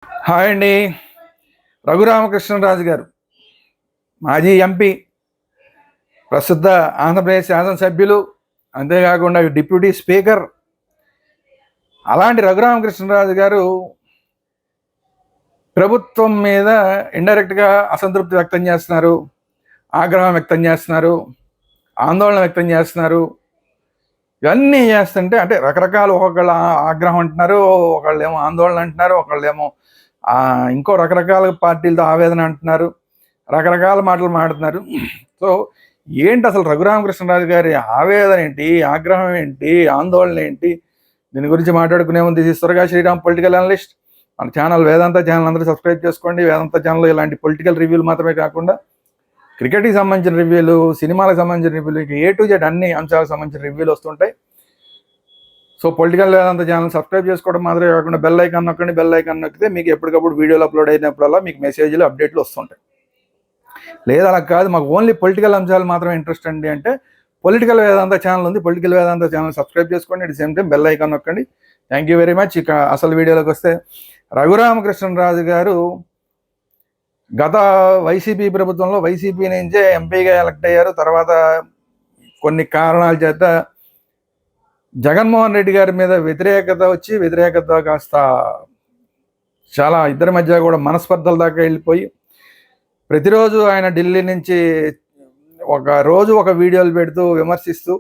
Hi అండి. రఘురామకృష్ణరాజు గారు మాజీ ఎంపీ, ప్రస్తుత ఆంధ్రప్రదేశ్ శాసనసభ్యులు, అంతేకాకుండా డిప్యూటీ స్పీకర్. అలాంటి రఘురామకృష్ణరాజు గారు ప్రభుత్వం మీద ఇండైరెక్ట్గా అసంతృప్తి వ్యక్తం చేస్తున్నారు, ఆగ్రహం వ్యక్తం చేస్తున్నారు, ఆందోళన వ్యక్తం చేస్తున్నారు. ఇవన్నీ చేస్తుంటే అంటే రకరకాల, ఒకళ్ళు ఆగ్రహం అంటున్నారు, ఒకళ్ళేమో ఆందోళన అంటున్నారు, ఒకళ్ళేమో ఇంకో రకరకాల పార్టీలతో ఆవేదన అంటున్నారు, రకరకాల మాటలు మాట్లాడుతున్నారు. సో ఏంటి అసలు రఘురామకృష్ణరాజు గారి ఆవేదన ఏంటి, ఆగ్రహం ఏంటి, ఆందోళన ఏంటి? దీని గురించి మాట్లాడుకునే ముందు త్వరగా శ్రీరామ్ పొలిటికల్ అనలిస్ట్. మన ఛానల్ వేదాంత ఛానల్ అందరూ సబ్స్క్రైబ్ చేసుకోండి. వేదాంత ఛానల్లో ఇలాంటి పొలిటికల్ రివ్యూలు మాత్రమే కాకుండా క్రికెట్కి సంబంధించిన రివ్యూలు, సినిమాలకు సంబంధించిన రివ్యూలు, A to Z అన్ని అంశాలకు సంబంధించిన రివ్యూలు వస్తుంటాయి. So political Vedanta channel subscribe చేసుకోవడం మాత్రమే కాకుండా బెల్ ఐకాన్ నొక్కండి. బెల్ ఐకాన్ నొక్కితే మీకు ఎప్పటికప్పుడు వీడియోలు అప్లోడ్ అయినప్పుడల్లా మీకు మెసేజ్లు, అప్డేట్లు వస్తుంటాయి. లేదా అలా కాదు, మాకు ఓన్లీ పొలిటికల్ అంశాలు మాత్రమే ఇంట్రెస్ట్ అండి అంటే పొలిటికల్ వేదాంత ఛానల్ ఉంది. పొలిటికల్ వేదాంత ఛానల్ సబ్స్క్రైబ్ చేసుకోండి. At same time bell icon నొక్కండి. Thank you very much. ఇక అసలు వీడియోలోకి వస్తే, రఘురామకృష్ణరాజు గారు గత వైసీపీ ప్రభుత్వంలో వైసీపీ నుంచే ఎంపీగా ఎలక్ట్ అయ్యారు. తర్వాత కొన్ని కారణాల చేత జగన్మోహన్ రెడ్డి గారి మీద వ్యతిరేకత కాస్త చాలా ఇద్దరి మధ్య కూడా మనస్పర్ధల దాకా వెళ్ళిపోయి, ప్రతిరోజు ఆయన ఢిల్లీ నుంచి ఒక వీడియోలు పెడుతూ విమర్శిస్తూ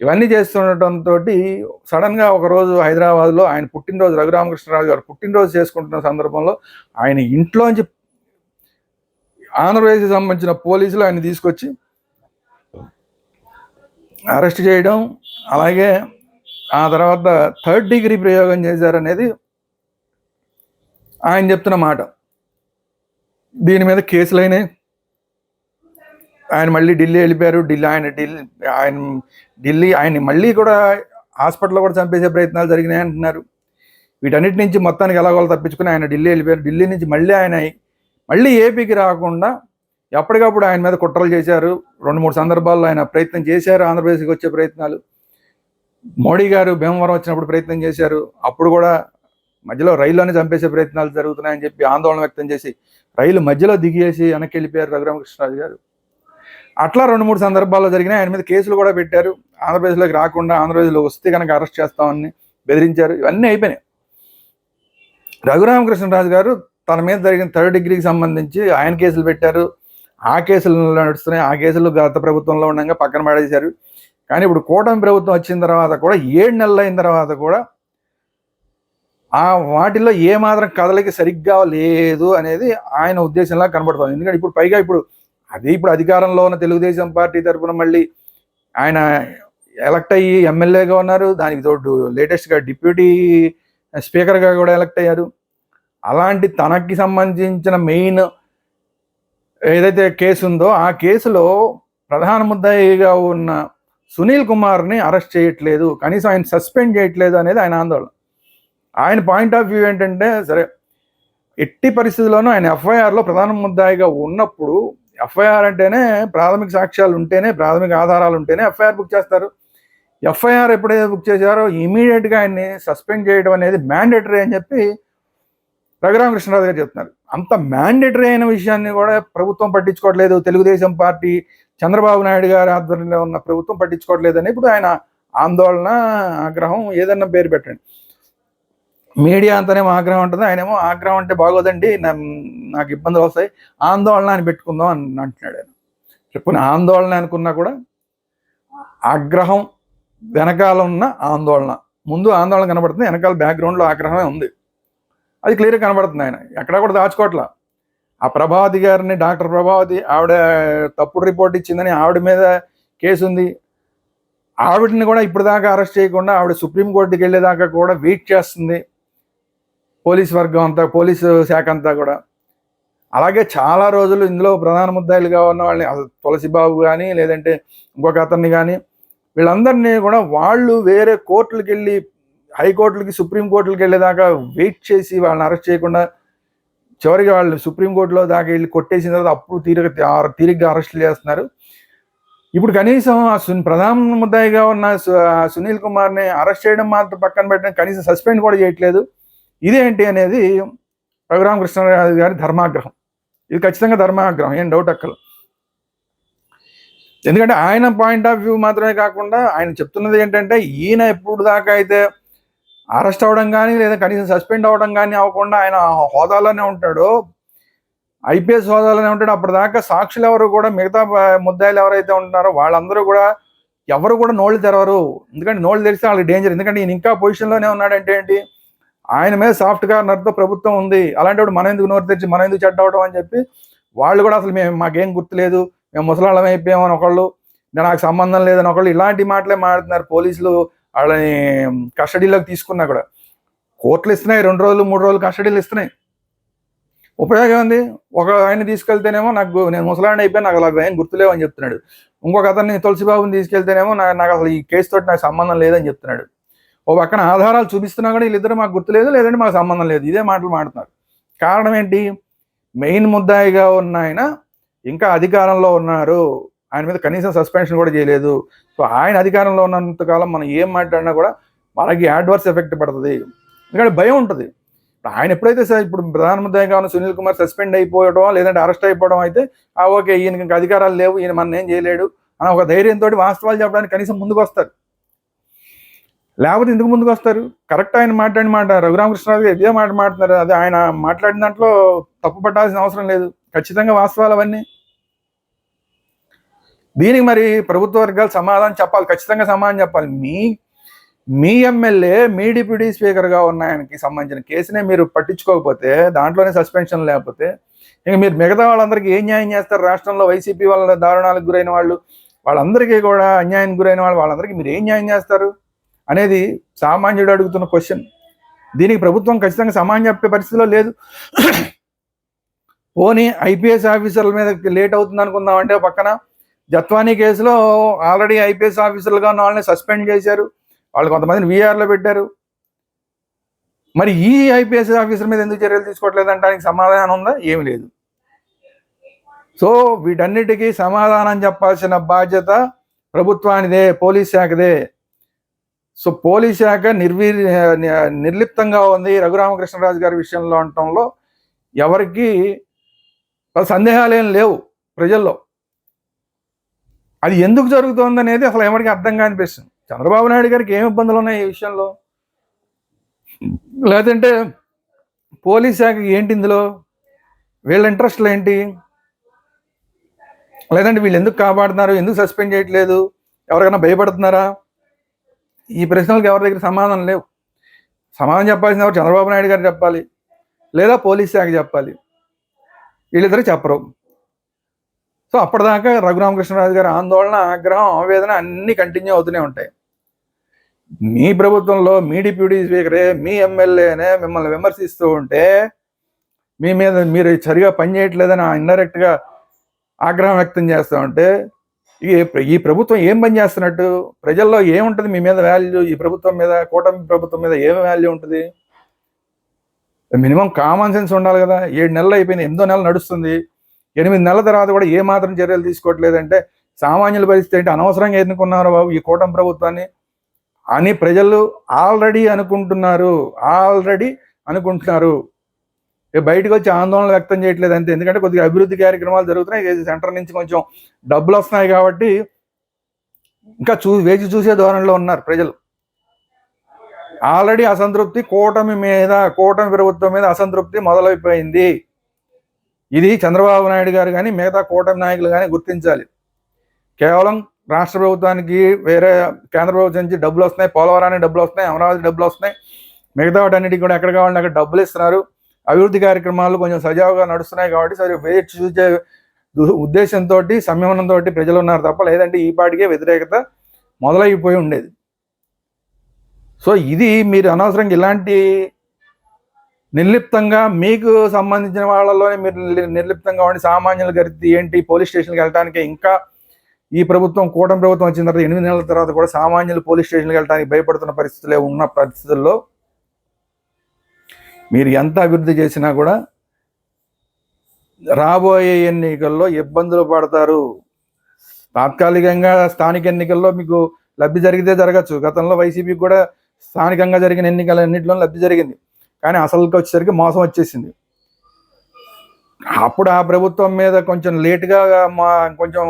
ఇవన్నీ చేస్తుండటంతో సడన్గా ఒకరోజు హైదరాబాద్లో ఆయన పుట్టినరోజు, రఘురామకృష్ణరాజు గారు పుట్టినరోజు చేసుకుంటున్న సందర్భంలో ఆయన ఇంట్లోంచి ఆంధ్రప్రదేశ్కి సంబంధించిన పోలీసులు ఆయన తీసుకొచ్చి అరెస్ట్ చేయడం, అలాగే ఆ తర్వాత 3rd డిగ్రీ ప్రయోగం చేశారనేది ఆయన చెప్తున్న మాట. దీని మీద కేసులైనాయి. ఆయన మళ్ళీ ఢిల్లీ వెళ్ళిపోయారు. ఆయన మళ్ళీ కూడా హాస్పిటల్లో కూడా చంపేసే ప్రయత్నాలు జరిగినాయి అంటున్నారు. వీటన్నిటి నుంచి మొత్తానికి ఎలాగోలా తప్పించుకుని ఆయన ఢిల్లీ వెళ్ళిపోయారు. ఢిల్లీ నుంచి మళ్ళీ ఏపీకి రాకుండా ఎప్పటికప్పుడు ఆయన మీద కుట్రలు చేశారు. 2-3 సందర్భాల్లో ఆయన ప్రయత్నం చేశారు ఆంధ్రప్రదేశ్కి వచ్చే ప్రయత్నాలు. మోడీ గారు భీమవరం వచ్చినప్పుడు ప్రయత్నం చేశారు. అప్పుడు కూడా మధ్యలో రైల్లోనే చంపేసే ప్రయత్నాలు జరుగుతున్నాయని చెప్పి ఆందోళన వ్యక్తం చేసి రైలు మధ్యలో దిగేసి వెనక్కి వెళ్ళిపోయారు రఘురామకృష్ణరాజు గారు. అట్లా 2-3 సందర్భాల్లో జరిగినాయి. ఆయన మీద కేసులు కూడా పెట్టారు. ఆంధ్రప్రదేశ్లోకి రాకుండా, ఆంధ్రప్రదేశ్లో వస్తే కనుక అరెస్ట్ చేస్తామని బెదిరించారు. ఇవన్నీ అయిపోయినాయి. రఘురామకృష్ణరాజు గారు తన మీద జరిగిన 3rd డిగ్రీకి సంబంధించి ఆయన కేసులు పెట్టారు. ఆ కేసులు నడుస్తున్నాయి. ఆ కేసులు గత ప్రభుత్వంలో ఉండగా పక్కన పడేశారు. కానీ ఇప్పుడు కూటమి ప్రభుత్వం వచ్చిన తర్వాత కూడా 7 నెలలు అయిన తర్వాత కూడా ఆ వాటిల్లో ఏమాత్రం కదలిక సరిగ్గా లేదు అనేది ఆయన ఉద్దేశంలా కనబడుతుంది. ఎందుకంటే ఇప్పుడు అధికారంలో ఉన్న తెలుగుదేశం పార్టీ తరఫున మళ్ళీ ఆయన ఎలక్ట్ అయ్యి ఎమ్మెల్యేగా ఉన్నారు. దానికి తోడు లేటెస్ట్గా డిప్యూటీ స్పీకర్గా కూడా ఎలక్ట్ అయ్యారు. అలాంటి తనకి సంబంధించిన మెయిన్ ఏదైతే కేసు ఉందో ఆ కేసులో ప్రధాన ముద్దాయిగా ఉన్న సునీల్ కుమార్ని అరెస్ట్ చేయట్లేదు, కనీసం ఆయన సస్పెండ్ చేయట్లేదు అనేది ఆయన ఆందోళన. ఆయన పాయింట్ ఆఫ్ వ్యూ ఏంటంటే, సరే ఎట్టి పరిస్థితుల్లోనూ ఆయన ఎఫ్ఐఆర్లో ప్రధాన ముద్దాయిగా ఉన్నప్పుడు, ఎఫ్ఐఆర్ అంటేనే ప్రాథమిక సాక్ష్యాలు ఉంటేనే, ప్రాథమిక ఆధారాలు ఉంటేనే ఎఫ్ఐఆర్ బుక్ చేస్తారు. ఎఫ్ఐఆర్ ఎప్పుడైతే బుక్ చేశారో ఇమీడియట్గా ఆయన్ని సస్పెండ్ చేయడం అనేది మ్యాండేటరీ అని చెప్పి రఘురామకృష్ణరాజు గారు చెప్తున్నారు. అంత మ్యాండేటరీ అయిన విషయాన్ని కూడా ప్రభుత్వం పట్టించుకోవట్లేదు. తెలుగుదేశం పార్టీ, చంద్రబాబు నాయుడు గారి ఆధ్వర్యంలో ఉన్న ప్రభుత్వం పట్టించుకోవట్లేదని ఇప్పుడు ఆయన ఆందోళన, ఆగ్రహం, ఏదన్నా పేరు పెట్టండి. మీడియా అంతానేమో ఆగ్రహం ఉంటుంది, ఆయనేమో ఆగ్రహం అంటే బాగోదండి, నాకు ఇబ్బందులు వస్తాయి, ఆందోళన అని పెట్టుకుందాం అని అంటున్నాడు. ఆయన చెప్పుకుని ఆందోళన అనుకున్నా కూడా ఆగ్రహం వెనకాల ఉన్న ఆందోళన, ముందు ఆందోళన కనబడుతుంది, వెనకాల బ్యాక్గ్రౌండ్లో ఆగ్రహమే ఉంది. అది క్లియర్గా కనబడుతుంది. ఆయన ఎక్కడా కూడా దాచుకోవట్లా. ఆ ప్రభావతి గారిని, డాక్టర్ ప్రభావతి, ఆవిడ తప్పుడు రిపోర్ట్ ఇచ్చిందని ఆవిడ మీద కేసు ఉంది. ఆవిడని కూడా ఇప్పుడు దాకా అరెస్ట్ చేయకుండా ఆవిడ సుప్రీంకోర్టుకి వెళ్ళేదాకా కూడా వెయిట్ చేస్తుంది పోలీస్ వర్గం అంతా, పోలీసు శాఖ అంతా కూడా. అలాగే చాలా రోజులు ఇందులో ప్రధాన ముద్దాయిలుగా ఉన్న వాళ్ళని, తులసిబాబు కానీ లేదంటే ఇంకొక అతన్ని కానీ, వీళ్ళందరినీ కూడా వాళ్ళు వేరే కోర్టులకు వెళ్ళి, హైకోర్టులకి, సుప్రీంకోర్టులకి వెళ్ళేదాకా వెయిట్ చేసి వాళ్ళని అరెస్ట్ చేయకుండా చివరికి వాళ్ళు సుప్రీంకోర్టులో దాకా వెళ్ళి కొట్టేసిన తర్వాత అప్పుడు తీరిగ్గా అరెస్టులు చేస్తున్నారు. ఇప్పుడు కనీసం ప్రధాన ముద్దాయిగా ఉన్న సునీల్ కుమార్ని అరెస్ట్ చేయడం మాత్రం పక్కన పెట్టడం, కనీసం సస్పెండ్ కూడా చేయట్లేదు. ఇదేంటి అనేది రఘురామకృష్ణరాజు గారి ధర్మాగ్రహం. ఇది ఖచ్చితంగా ధర్మాగ్రహం, ఏం డౌట్ అక్కలు. ఎందుకంటే ఆయన పాయింట్ ఆఫ్ వ్యూ మాత్రమే కాకుండా ఆయన చెప్తున్నది ఏంటంటే, ఈయన ఎప్పుడు దాకా అయితే అరెస్ట్ అవ్వడం కానీ లేదా కనీసం సస్పెండ్ అవ్వడం కానీ అవ్వకుండా ఆయన హోదాలోనే ఉంటాడో, ఐపీఎస్ హోదాలోనే ఉంటాడు, అప్పటిదాకా సాక్షులు ఎవరు కూడా, మిగతా ముద్దాయిలు ఎవరైతే ఉంటున్నారో వాళ్ళందరూ కూడా ఎవరు కూడా నోళ్ళు తెరవరు. ఎందుకంటే నోళ్ళు తెరిస్తే వాళ్ళకి డేంజర్. ఎందుకంటే ఈయన ఇంకా పొజిషన్లోనే ఉన్నాడంటే ఏంటి, ఆయన మీద సాఫ్ట్ కార్నర్తో ప్రభుత్వం ఉంది, అలాంటప్పుడు మనం ఎందుకు నోరు తెరిచి మనం ఎందుకు చెడ్డ అవడం అని చెప్పి వాళ్ళు కూడా అసలు మాకేం గుర్తులేదు, మేము ముసలాళ్ళం అయిపోయామని ఒకళ్ళు, నాకు సంబంధం లేదని ఒకళ్ళు, ఇలాంటి మాటలే మాట్లాడుతున్నారు. పోలీసులు వాళ్ళని కస్టడీలోకి తీసుకున్నా కూడా కోర్టులు ఇస్తున్నాయి, 2 రోజులు 3 రోజులు కస్టడీలు ఇస్తున్నాయి. ఉపయోగం ఉంది. ఒక ఆయన తీసుకెళ్తేనేమో నేను ముసలాడిని అయిపోయాను, నాకు అలా ఏం గుర్తులేవు అని చెప్తున్నాడు. ఇంకొక అతన్ని తులసిబాబుని తీసుకెళ్తేనేమో నాకు అసలు ఈ కేసుతో నాకు సంబంధం లేదని చెప్తున్నాడు. ఓ పక్కన ఆధారాలు చూపిస్తున్నా కూడా వీళ్ళిద్దరు మాకు గుర్తులేదు, లేదంటే మాకు సంబంధం లేదు, ఇదే మాటలు మాట్లాడుతున్నారు. కారణం ఏంటి, మెయిన్ ముద్దాయిగా ఉన్న ఆయన ఇంకా అధికారంలో ఉన్నారు, ఆయన మీద కనీసం సస్పెన్షన్ కూడా చేయలేదు. సో ఆయన అధికారంలో ఉన్నంతకాలం మనం ఏం మాట్లాడినా కూడా మనకి యాడ్వర్స్ ఎఫెక్ట్ పడుతుంది. ఎందుకంటే భయం ఉంటుంది. ఆయన ఎప్పుడైతే ఇప్పుడు ప్రధానమంత్రిగా ఉన్న సునీల్ కుమార్ సస్పెండ్ అయిపోవడం లేదంటే అరెస్ట్ అయిపోవడం అయితే ఓకే, ఈయనకి ఇంకా అధికారాలు లేవు, ఈయన మన ఏం చేయలేడు అని ఒక ధైర్యంతో వాస్తవాలు చెప్పడానికి కనీసం ముందుకు వస్తారు. లేకపోతే ఎందుకు ముందుకు వస్తారు? కరెక్ట్ ఆయన మాట్లాడిన మాట, రఘురామకృష్ణరాజు ఇదే మాట మాట్లాడుతున్నారు, అదే ఆయన మాట్లాడిన దాంట్లో తప్పు పట్టాల్సిన అవసరం లేదు, ఖచ్చితంగా వాస్తవాలు అవన్నీ. దీనికి మరి ప్రభుత్వ వర్గాలు సమాధానం చెప్పాలి, ఖచ్చితంగా సమాధానం చెప్పాలి. మీ ఎమ్మెల్యే మీ డిప్యూటీ స్పీకర్గా ఉన్న ఆయనకి సంబంధించిన కేసునే మీరు పట్టించుకోకపోతే, దాంట్లోనే సస్పెన్షన్ లేకపోతే ఇంక మీరు మిగతా వాళ్ళందరికీ ఏం న్యాయం చేస్తారు? రాష్ట్రంలో వైసీపీ వాళ్ళ దారుణాలకు గురైన వాళ్ళు, వాళ్ళందరికీ కూడా అన్యాయానికి గురైన వాళ్ళందరికీ మీరు ఏం న్యాయం చేస్తారు అనేది సామాన్యుడు అడుగుతున్న క్వశ్చన్. దీనికి ప్రభుత్వం ఖచ్చితంగా సమాధానం చెప్పే పరిస్థితిలో లేదు. పోనీ ఐపీఎస్ ఆఫీసర్ల మీద లేట్ అవుతుంది అనుకుందాం అంటే, పక్కన జత్వానీ కేసులో ఆల్రెడీ ఐపీఎస్ ఆఫీసర్లుగా ఉన్న వాళ్ళని సస్పెండ్ చేశారు, వాళ్ళు కొంతమందిని వీఆర్లో పెట్టారు. మరి ఈ ఐపీఎస్ ఆఫీసర్ మీద ఎందుకు చర్యలు తీసుకోవట్లేదంటానికి సమాధానం ఉందా? ఏమి లేదు. సో వీటన్నిటికీ సమాధానం చెప్పాల్సిన బాధ్యత ప్రభుత్వానిదే, పోలీస్ శాఖదే. సో పోలీస్ శాఖ నిర్లిప్తంగా ఉంది రఘురామకృష్ణరాజు గారి విషయంలో అనటంలో ఎవరికి సందేహాలు ఏం లేవు ప్రజల్లో. అది ఎందుకు జరుగుతోంది అనేది అసలు ఎవరికి అర్థం కాని ప్రశ్న. చంద్రబాబు నాయుడు గారికి ఏమి ఇబ్బందులు ఉన్నాయి ఈ విషయంలో, లేదంటే పోలీస్ శాఖకి ఏంటి ఇందులో, వీళ్ళ ఇంట్రెస్ట్లు ఏంటి, లేదంటే వీళ్ళు ఎందుకు కాపాడుతున్నారు, ఎందుకు సస్పెండ్ చేయట్లేదు, ఎవరికైనా భయపడుతున్నారా? ఈ ప్రశ్నలకు ఎవరి దగ్గర సమాధానం లేవు. సమాధానం చెప్పాల్సిన ఎవరు చంద్రబాబు నాయుడు గారు చెప్పాలి, లేదా పోలీస్ శాఖ చెప్పాలి. వీళ్ళిద్దరు చెప్పరు. సో అప్పటిదాకా రఘురామకృష్ణరాజు గారి ఆందోళన, ఆగ్రహం, ఆవేదన అన్నీ కంటిన్యూ అవుతూనే ఉంటాయి. మీ ప్రభుత్వంలో మీ డిప్యూటీ స్పీకరే, మీ ఎమ్మెల్యేనే మిమ్మల్ని విమర్శిస్తూ ఉంటే, మీ మీద మీరు సరిగా పనిచేయట్లేదని ఇండైరెక్ట్గా ఆగ్రహం వ్యక్తం చేస్తూ ఉంటే, ఈ ప్రభుత్వం ఏం పని చేస్తున్నట్టు? ప్రజల్లో ఏముంటుంది మీ మీద వాల్యూ? ఈ ప్రభుత్వం మీద, కూటమి ప్రభుత్వం మీద ఏమి వాల్యూ ఉంటుంది? మినిమం కామన్ సెన్స్ ఉండాలి కదా. 7 నెలలు అయిపోయింది, 8వ నెల నడుస్తుంది, 8 నెలల తర్వాత కూడా ఏ మాత్రం చర్యలు తీసుకోవట్లేదంటే సామాన్యుల పరిస్థితి ఏంటి? అనవసరంగా ఎన్నుకున్నారు బాబు ఈ కూటమి ప్రభుత్వాన్ని అని ప్రజలు ఆల్రెడీ అనుకుంటున్నారు. బయటకు వచ్చి ఆందోళన వ్యక్తం చేయట్లేదు అంతే. ఎందుకంటే కొద్దిగా అభివృద్ధి కార్యక్రమాలు జరుగుతున్నాయి, సెంటర్ నుంచి కొంచెం డబ్బులు వస్తున్నాయి కాబట్టి ఇంకా వేచి చూసే ధోరణిలో ఉన్నారు ప్రజలు. ఆల్రెడీ అసంతృప్తి కూటమి ప్రభుత్వం మీద అసంతృప్తి మొదలైపోయింది. ఇది చంద్రబాబు నాయుడు గారు కానీ మిగతా కూటమి నాయకులు కానీ గుర్తించాలి. కేవలం రాష్ట్ర ప్రభుత్వానికి వేరే కేంద్ర ప్రభుత్వం నుంచి డబ్బులు వస్తున్నాయి, పోలవరానికి డబ్బులు వస్తున్నాయి, అమరావతి డబ్బులు వస్తున్నాయి, మిగతా వాటన్నిటికీ కూడా ఎక్కడ కావాలంటే అక్కడ డబ్బులు ఇస్తున్నారు. అభివృద్ధి కార్యక్రమాలు కొంచెం సజావుగా నడుస్తున్నాయి కాబట్టి సరే వేచి చూసే ఉద్దేశంతో, సంయమనంతో ప్రజలు ఉన్నారు తప్ప, లేదంటే ఈ పాటికే వ్యతిరేకత మొదలైపోయి ఉండేది. సో ఇది మీరు అనవసరంగా ఇలాంటి నిర్లిప్తంగా మీకు సంబంధించిన వాళ్ళలోనే మీరు నిర్లిప్తంగా ఉండి సామాన్యుల గతి ఏంటి, పోలీస్ స్టేషన్కి వెళ్ళడానికి, ఇంకా ఈ ప్రభుత్వం కూటమి ప్రభుత్వం వచ్చిన తర్వాత 8 నెలల తర్వాత కూడా సామాన్యులు పోలీస్ స్టేషన్కి వెళ్ళడానికి భయపడుతున్న పరిస్థితులే ఉన్న పరిస్థితుల్లో మీరు ఎంత అభివృద్ధి చేసినా కూడా రాబోయే ఎన్నికల్లో ఇబ్బందులు పడతారు. తాత్కాలికంగా స్థానిక ఎన్నికల్లో మీకు లబ్ధి జరిగితే జరగచ్చు. గతంలో వైసీపీకి కూడా స్థానికంగా జరిగిన ఎన్నికలన్నింటిలో లబ్ధి జరిగింది, కానీ అసలుకి వచ్చేసరికి మోసం వచ్చేసింది. అప్పుడు ఆ ప్రభుత్వం మీద కొంచెం లేటుగా కొంచెం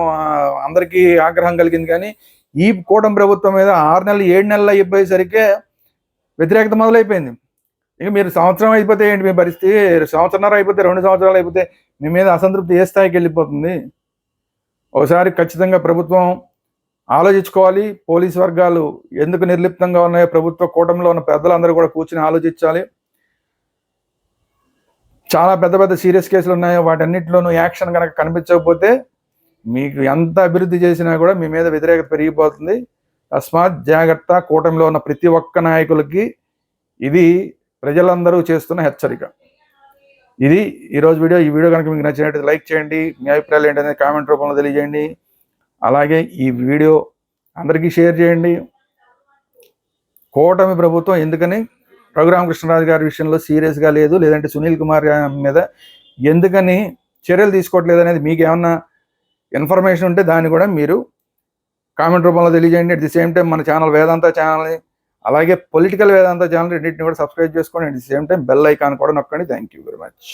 అందరికీ ఆగ్రహం కలిగింది. కానీ ఈ కూటమి ప్రభుత్వం మీద 6 నెలలు 7 నెలలు అయిపోయేసరికే వ్యతిరేకత మొదలైపోయింది. ఇక మీరు సంవత్సరం అయిపోతే ఏంటి మీ పరిస్థితి, సంవత్సరంన్నర అయిపోతే, 2 సంవత్సరాలు అయిపోతే మీ మీద అసంతృప్తి ఏ స్థాయికి వెళ్ళిపోతుంది. ఒకసారి ఖచ్చితంగా ప్రభుత్వం ఆలోచించుకోవాలి. పోలీసు వర్గాలు ఎందుకు నిర్లిప్తంగా ఉన్నాయో ప్రభుత్వ కూటమిలో ఉన్న పెద్దలందరూ కూడా కూర్చుని ఆలోచించాలి. చాలా పెద్ద పెద్ద సీరియస్ కేసులు ఉన్నాయో వాటన్నిటిలోనూ యాక్షన్ కనుక కనిపించకపోతే మీకు ఎంత అభివృద్ధి చేసినా కూడా మీ మీద వ్యతిరేకత పెరిగిపోతుంది. తస్మాత్ జాగ్రత్త. కూటమిలో ఉన్న ప్రతి ఒక్క నాయకులకి ఇది ప్రజలందరూ చేస్తున్న హెచ్చరిక. ఇది ఈరోజు వీడియో. ఈ వీడియో కనుక మీకు నచ్చినట్టు లైక్ చేయండి. మీ అభిప్రాయాలు ఏంటనేది కామెంట్ రూపంలో తెలియజేయండి. అలాగే ఈ వీడియో అందరికీ షేర్ చేయండి. కూటమి ప్రభుత్వం ఎందుకని రఘురామకృష్ణరాజు గారి విషయంలో సీరియస్గా లేదు, లేదంటే సునీల్ కుమార్ మీద ఎందుకని చర్యలు తీసుకోవట్లేదు అనేది మీకు ఏమన్నా ఇన్ఫర్మేషన్ ఉంటే దాన్ని కూడా మీరు కామెంట్ రూపంలో తెలియజేయండి. అట్ ది సేమ్ టైం మన ఛానల్ వేదాంత ఛానల్ని, అలాగే పొలిటికల్ వేదాంత ఛానల్ రెండింటిని కూడా సబ్స్క్రైబ్ చేసుకోండి. At the same time bell icon కూడా నొక్కండి. Thank you very much.